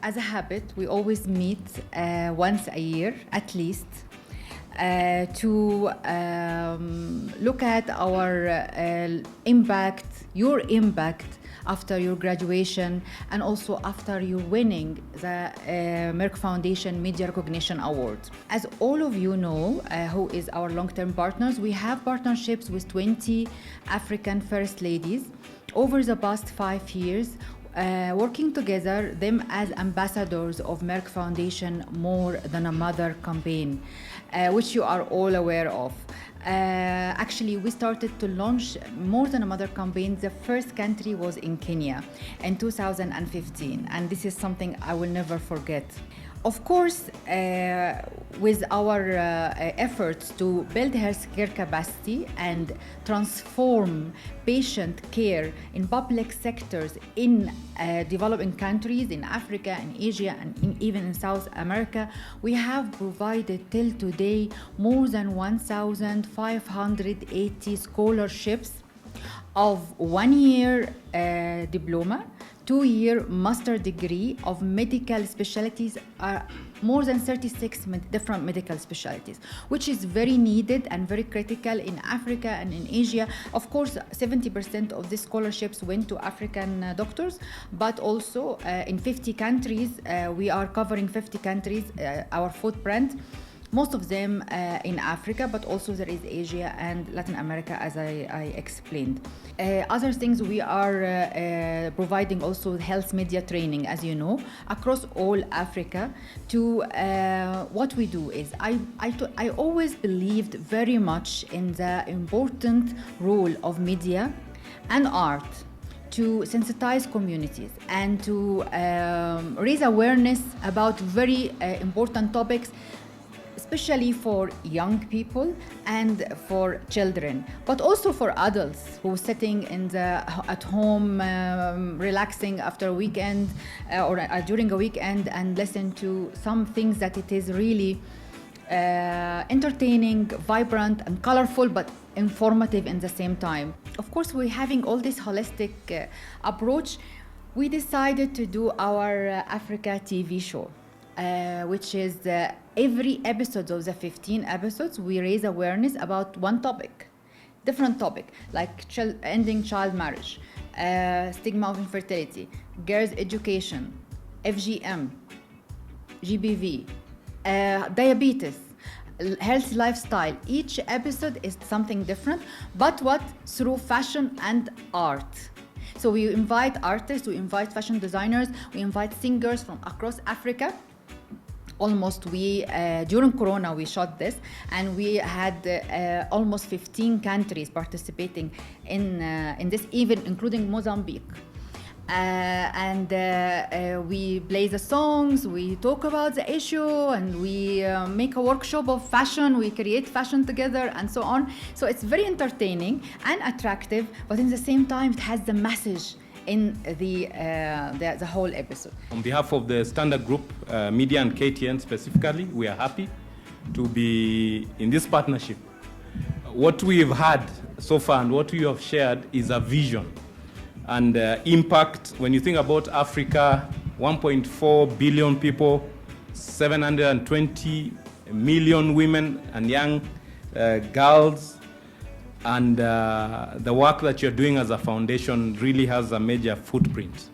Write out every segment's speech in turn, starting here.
as a habit, we always meet once a year at least to look at our impact, your impact after your graduation, and also after you winning the Merck Foundation Media Recognition Award. As all of you know, who is our long-term partners, we have partnerships with 20 African First Ladies over the past 5 years, working together, them as ambassadors of Merck Foundation More Than a Mother campaign, which you are all aware of. Actually, we started to launch More Than a Mother campaign. The first country was in Kenya in 2015, and this is something I will never forget. Of course, with our efforts to build healthcare capacity and transform patient care in public sectors in developing countries in Africa and Asia and even in South America, we have provided till today more than 1,580 scholarships of 1-year diploma, 2-year master degree of medical specialties, more than 36 different medical specialties, which is very needed and very critical in Africa and in Asia. Of course, 70% of these scholarships went to African doctors, but also in 50 countries, we are covering 50 countries, our footprint. Most of them in Africa, but also there is Asia and Latin America, as I explained. Other things, we are providing also health media training, as you know, across all Africa. To what we do is, I always believed very much in the important role of media and art to sensitize communities and to raise awareness about very important topics, especially for young people and for children, but also for adults who are sitting at home, relaxing after a weekend or during a weekend and listen to some things that it is really entertaining, vibrant and colorful, but informative in the same time. Of course, we're having all this holistic approach. We decided to do our Africa TV show, which is every episode of the 15 episodes, we raise awareness about one topic, different topic, like ending child marriage, stigma of infertility, girls' education, FGM, GBV, diabetes, health lifestyle. Each episode is something different, but through fashion and art. So we invite artists, we invite fashion designers, we invite singers from across Africa. Almost during Corona we shot this, and we had almost 15 countries participating in this, even including Mozambique. We play the songs, we talk about the issue, and we make a workshop of fashion, we create fashion together and so on. So it's very entertaining and attractive, but in the same time it has the message in the whole episode. On behalf of the Standard Group, Media and KTN specifically, we are happy to be in this partnership. What we've had so far and what we have shared is a vision and impact. When you think about Africa, 1.4 billion people, 720 million women and young girls, and the work that you're doing as a foundation really has a major footprint.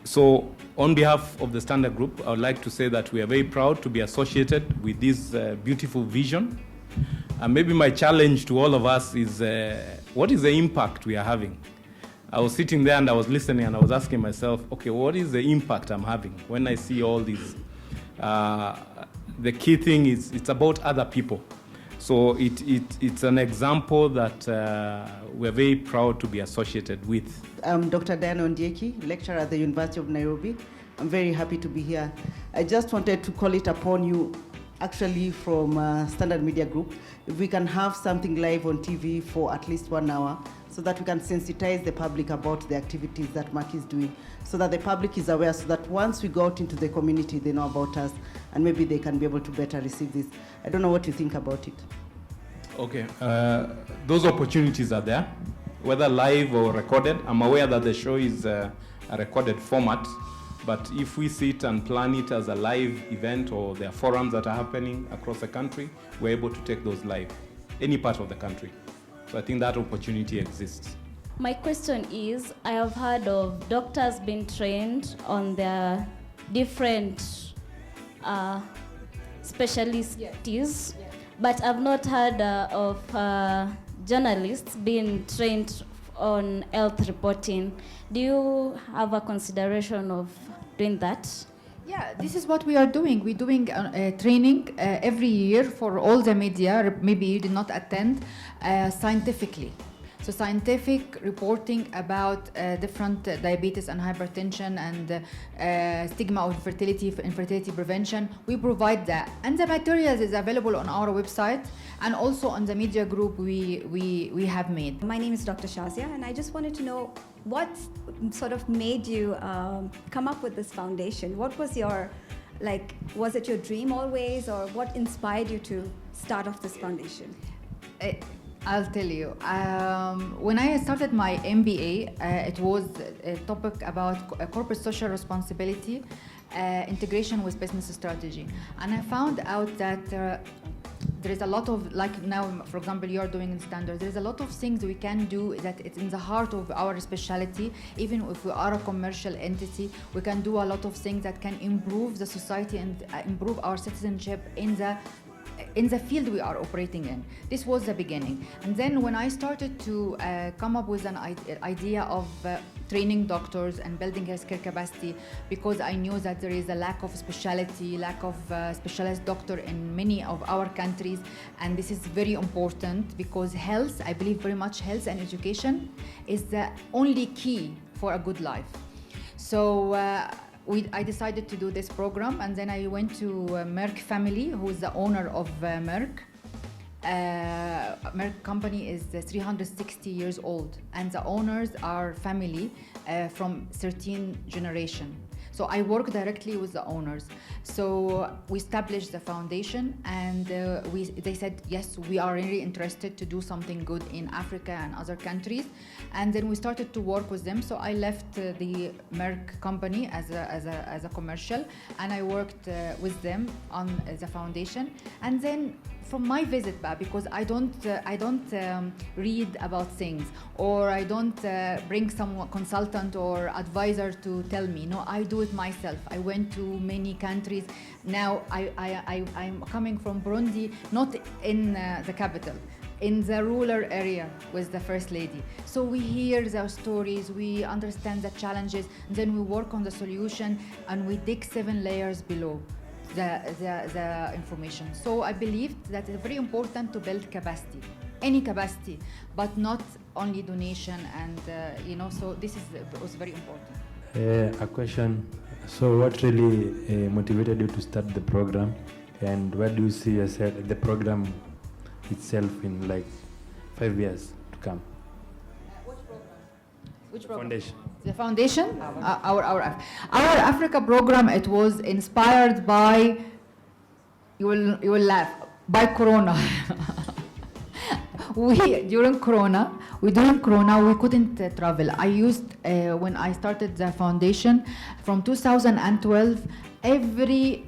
So on behalf of the Standard Group, I would like to say that we are very proud to be associated with this beautiful vision. And maybe my challenge to all of us is, what is the impact we are having? I was sitting there and I was listening and I was asking myself, okay, what is the impact I'm having when I see all this? The key thing is it's about other people. So it's an example that we're very proud to be associated with. I'm Dr. Diana Ondieki, lecturer at the University of Nairobi. I'm very happy to be here. I just wanted to call it upon you, actually from Standard Media Group, if we can have something live on TV for at least 1 hour, so that we can sensitize the public about the activities that Merck is doing, so that the public is aware, so that once we go out into the community, they know about us, and maybe they can be able to better receive this. I don't know what you think about it. Okay, those opportunities are there, whether live or recorded. I'm aware that the show is a recorded format, But if we sit and plan it as a live event, or there are forums that are happening across the country, we're able to take those live, any part of the country. So I think that opportunity exists. My question is, I have heard of doctors being trained on their different specialties, but I've not heard of journalists being trained on health reporting. Do you have a consideration of doing that? Yeah, this is what we are doing. We're doing training every year for all the media. Maybe you did not attend, scientifically. So scientific reporting about different diabetes and hypertension and stigma of infertility prevention. We provide that. And the materials is available on our website and also on the media group we have made. My name is Dr. Shazia, and I just wanted to know what sort of made you come up with this foundation? What was your, was it your dream always, or what inspired you to start off this foundation? I'll tell you. When I started my MBA, it was a topic about corporate social responsibility, integration with business strategy. And I found out that there is a lot of, like now, for example, you're doing in standards, there's a lot of things we can do that it's in the heart of our specialty. Even if we are a commercial entity, we can do a lot of things that can improve the society and improve our citizenship in the field we are operating in. This was the beginning. And then when I started to come up with an idea of training doctors and building healthcare capacity, because I knew that there is a lack of specialty, lack of specialized doctor in many of our countries, and this is very important because health, I believe very much health and education is the only key for a good life. So I decided to do this program, and then I went to Merck family, who is the owner of Merck. Merck company is 360 years old, and the owners are family from 13 generation. So I work directly with the owners. So we established the foundation, and they said, yes, we are really interested to do something good in Africa and other countries. And then we started to work with them. So I left the Merck company as a commercial, and I worked with them on the foundation. And then from my visit back, because I don't read about things, or I don't bring some consultant or advisor to tell me. No, I do it myself. I went to many countries. Now I'm coming from Burundi, not in the capital, in the rural area with the First Lady. So we hear their stories, we understand the challenges, and then we work on the solution, and we dig 7 layers below the information. So I believed that it's very important to build capacity, any capacity, but not only donation, and so this was very important. A question. So what really motivated you to start the program, and where do you see yourself, the program itself, in 5 years to come? Which program? Foundation. The foundation, our Africa program. It was inspired by, you will laugh, by Corona. During Corona, we couldn't travel. I used when I started the foundation from 2012. Every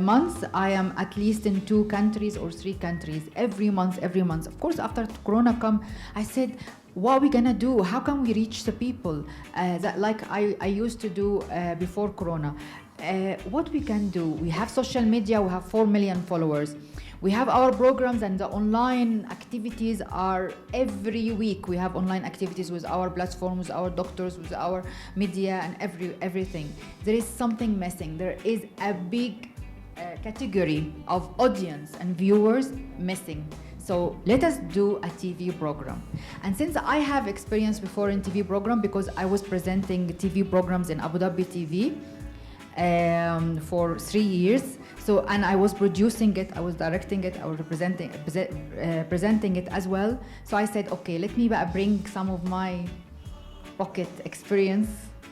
month, I am at least in 2 countries or 3 countries. Every month. Of course, after Corona come, I said, what are we gonna do? How can we reach the people that like I used to do before Corona? What we can do? We have social media. We have 4 million followers. We have our programs, and the online activities are every week. We have online activities with our platform, with our doctors, with our media, and everything. There is something missing. There is a big category of audience and viewers missing. So let us do a TV program. And since I have experience before in TV program, because I was presenting TV programs in Abu Dhabi TV for 3 years. So, and I was producing it, I was directing it, I was presenting it as well. So I said, okay, let me bring some of my pocket experience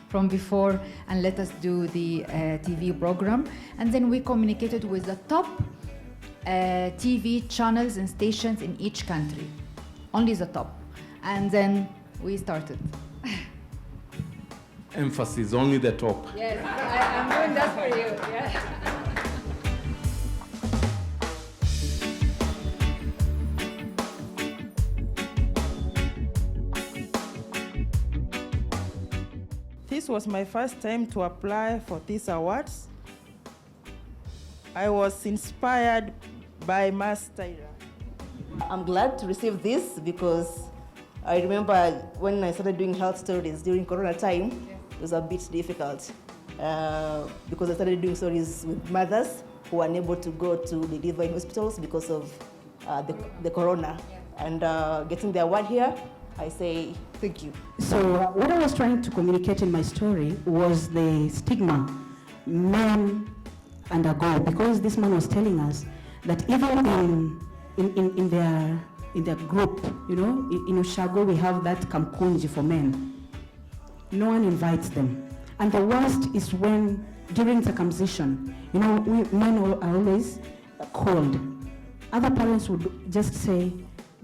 from before, and let us do the TV program. And then we communicated with the top TV channels and stations in each country, only the top. And then we started. emphasis, only the top. Yes, I'm doing that for you. Yeah. This was my first time to apply for these awards. I was inspired by Mass Tyra. I'm glad to receive this because I remember when I started doing health stories during Corona time, it was a bit difficult because I started doing stories with mothers who were unable to go to deliver in hospitals because of the Corona. And getting the award here, I say thank you. So what I was trying to communicate in my story was the stigma men undergo, because this man was telling us that even in their group, you know, in Ushago we have that kamkunji for men. No one invites them. And the worst is when during circumcision, you know, men are always cold. Other parents would just say,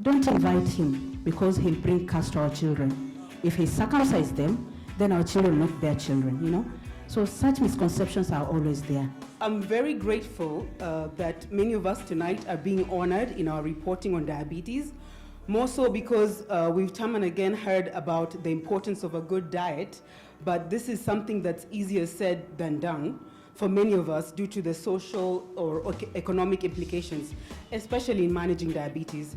don't invite him because he'll bring curse to our children. If he circumcises them, then our children are not their children, you know? So such misconceptions are always there. I'm very grateful that many of us tonight are being honored in our reporting on diabetes, more so because we've time and again heard about the importance of a good diet, but this is something that's easier said than done for many of us due to the social or economic implications, especially in managing diabetes.